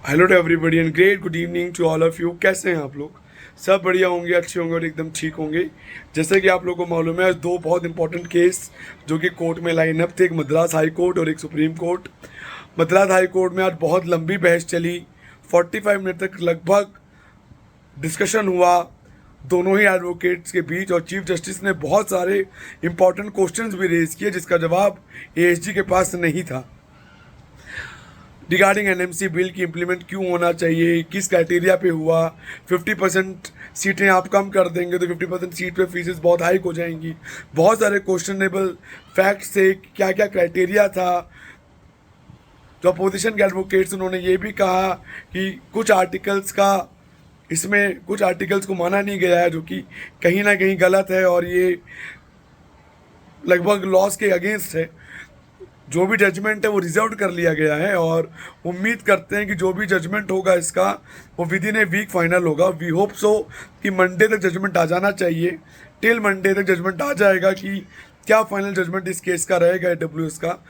Hello to everybody and great good evening to all of you. कैसे हैं आप लोग? सब बढ़िया होंगे, अच्छे होंगे और एकदम ठीक होंगे। जैसे कि आप लोगों को मालूम है, आज दो बहुत इंपॉर्टेंट केस जो कि कोर्ट में लाइन अप थे, एक मद्रास हाई कोर्ट और एक supreme court. Madras high court में आज बहुत लंबी बहस चली, 45 मिनट तक लगभग डिस्कशन हुआ दोनों ही एडवोकेट्स के बीच, और चीफ जस्टिस ने बहुत सारे इंपॉर्टेंट क्वेश्चंस भी रेज किए जिसका जवाब एएसजी के पास नहीं था। रिगार्डिंग एनएमसी बिल की इम्प्लीमेंट क्यों होना चाहिए, किस क्राइटेरिया पे हुआ, 50% सीटें आप कम कर देंगे तो 50% सीट पे फीसेस बहुत हाइक हो जाएंगी। बहुत सारे क्वेश्चनेबल फैक्ट्स थे, क्या क्या क्राइटेरिया था। जो अपोजिशन के एडवोकेट्स उन्होंने ये भी कहा कि कुछ आर्टिकल्स को माना नहीं गया है, जो कि कहीं ना कहीं गलत है और ये लगभग लॉस के अगेंस्ट है। जो भी जजमेंट है वो रिजर्व कर लिया गया है और उम्मीद करते हैं कि जो भी जजमेंट होगा इसका वो within a week final होगा। वी होप सो कि मंडे तक जजमेंट आ जाना चाहिए। टिल मंडे तक जजमेंट आ जाएगा कि क्या फाइनल जजमेंट इस केस का रहेगा, AWS का,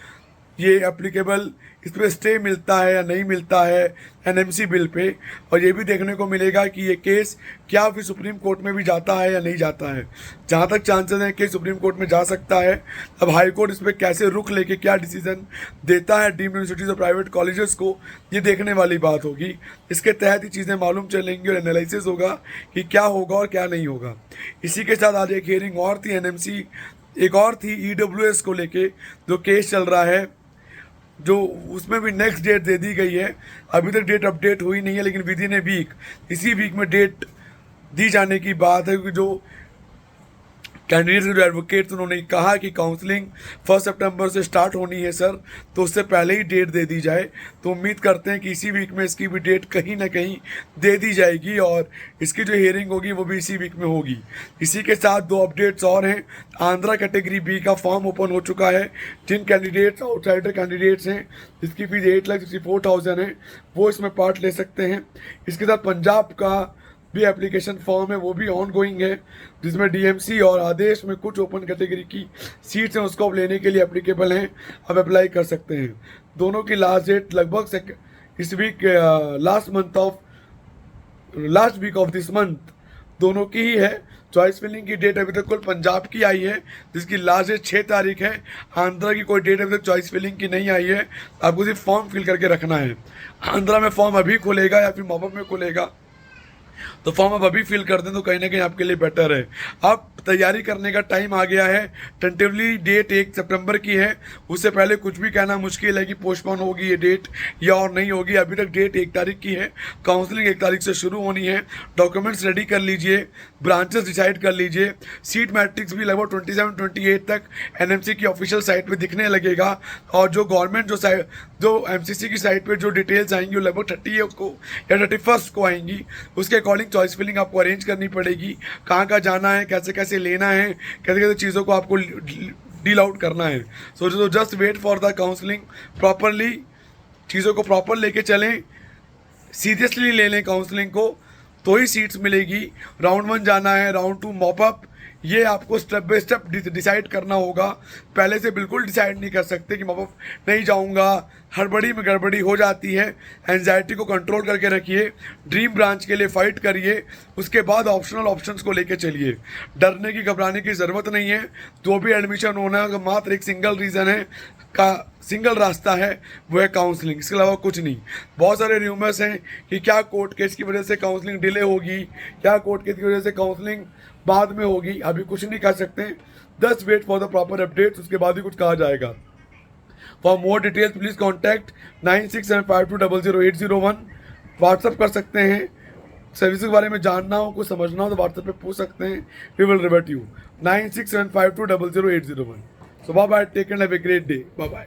ये एप्लीकेबल, इस पर स्टे मिलता है या नहीं मिलता है एनएमसी बिल पे। और ये भी देखने को मिलेगा कि ये केस क्या फिर सुप्रीम कोर्ट में भी जाता है या नहीं जाता है। जहाँ तक चांसेस हैं कि सुप्रीम कोर्ट में जा सकता है। अब हाई कोर्ट इस पर कैसे रुख लेके क्या डिसीजन देता है डीम्ड यूनिवर्सिटीज़ और प्राइवेट कॉलेजेस को, ये देखने वाली बात होगी। इसके तहत ही चीज़ें मालूम चलेंगी और एनालिसिस होगा कि क्या होगा और क्या नहीं होगा। इसी के साथ आज एक हियरिंग और थी एनएमसी, एक और थी EWS को लेके जो केस चल रहा है, जो उसमें भी नेक्स्ट डेट दे दी गई है। अभी तक डेट अपडेट हुई नहीं है, लेकिन विद इन ए वीक, इसी वीक में डेट दी जाने की बात है। क्योंकि जो कैंडिडेट्स जो एडवोकेट्स उन्होंने कहा कि काउंसलिंग 1 सितंबर से स्टार्ट होनी है सर, तो उससे पहले ही डेट दे दी जाए। तो उम्मीद करते हैं कि इसी वीक में इसकी भी डेट कहीं ना कहीं दे दी जाएगी और इसकी जो हियरिंग होगी वो भी इसी वीक में होगी। इसी के साथ दो अपडेट्स और हैं। आंध्रा कैटेगरी बी का फॉर्म ओपन हो चुका है। जिन कैंडिडेट्स आउटसाइडर कैंडिडेट्स हैं जिसकी फीस 8,64,000 है, वो इसमें पार्ट ले सकते हैं। इसके साथ पंजाब का भी एप्लीकेशन फॉर्म है, वो भी ऑन गोइंग है, जिसमें डीएमसी और आदेश में कुछ ओपन कैटेगरी की सीट्स हैं, उसको अब लेने के लिए एप्लीकेबल हैं, अब अप्लाई कर सकते हैं। दोनों की लास्ट डेट लगभग इस week last week of this month दोनों की ही है। चॉइस फिलिंग की डेट अभी तक कुल पंजाब की आई है, जिसकी लास्ट डेट 6 तारीख है। आंध्रा की कोई डेट अभी तक चॉइस फिलिंग की नहीं आई है, आपको सिर्फ फॉर्म फिल करके रखना है। आंध्रा में फॉर्म अभी खुलेगा या फिर मॉपअप में खुलेगा, तो फॉर्म आप अभी फिल कर दें तो कहीं ना कहीं आपके लिए बेटर है। अब तैयारी करने का टाइम आ गया है। टेंटिवली डेट 1 सितंबर की है, उससे पहले कुछ भी कहना मुश्किल है कि पोस्टपोन होगी ये डेट या और नहीं होगी। अभी तक डेट 1 तारीख की है, काउंसलिंग 1 तारीख से शुरू होनी है। डॉक्यूमेंट्स रेडी कर लीजिए, ब्रांचेस डिसाइड कर लीजिए। सीट मैट्रिक्स भी लगभग 27-28 तक एनएमसी की ऑफिशियल साइट पे दिखने लगेगा। और जो गवर्नमेंट जो एमसीसी की साइट पे जो डिटेल्स आएंगी वो लगभग 30 को या 31 को आएंगी। उसके अकॉर्डिंग चॉइस फिलिंग आपको अरेंज करनी पड़ेगी, कहाँ कहाँ जाना है, कैसे कैसे लेना है, कैसे कैसे चीज़ों को आपको डील आउट करना है। So just wait for the counselling, properly चीज़ों को प्रॉपर लेके चलें, सीरियसली ले लें काउंसलिंग को, तो ही सीट्स मिलेगी। राउंड 1 जाना है, राउंड 2 मॉपअप, ये आपको स्टेप बाय स्टेप डिसाइड करना होगा। पहले से बिल्कुल डिसाइड नहीं कर सकते कि मॉपअप नहीं जाऊंगा, हड़बड़ी में गड़बड़ी हो जाती है। एंजाइटी को कंट्रोल करके रखिए, ड्रीम ब्रांच के लिए फाइट करिए, उसके बाद ऑप्शनल ऑप्शंस को लेके चलिए। डरने की घबराने की ज़रूरत नहीं है। जो भी एडमिशन होना है मात्र एक सिंगल रीज़न है, सिंगल रास्ता है, वो है काउंसलिंग, इसके अलावा कुछ नहीं। बहुत सारे र्यूमर्स हैं कि क्या कोर्ट केस की वजह से काउंसलिंग डिले होगी, क्या कोर्ट केस की वजह से काउंसलिंग बाद में होगी, अभी कुछ नहीं कह सकते। Just wait for the proper updates, उसके बाद ही कुछ कहा जाएगा। For more details please contact 9675200801। WhatsApp कर सकते हैं, सर्विस के बारे में जानना हो, कुछ समझना हो तो व्हाट्सएप पे पूछ सकते हैं। We will revert you 9675200801। So bye bye, take and have a great day, bye bye.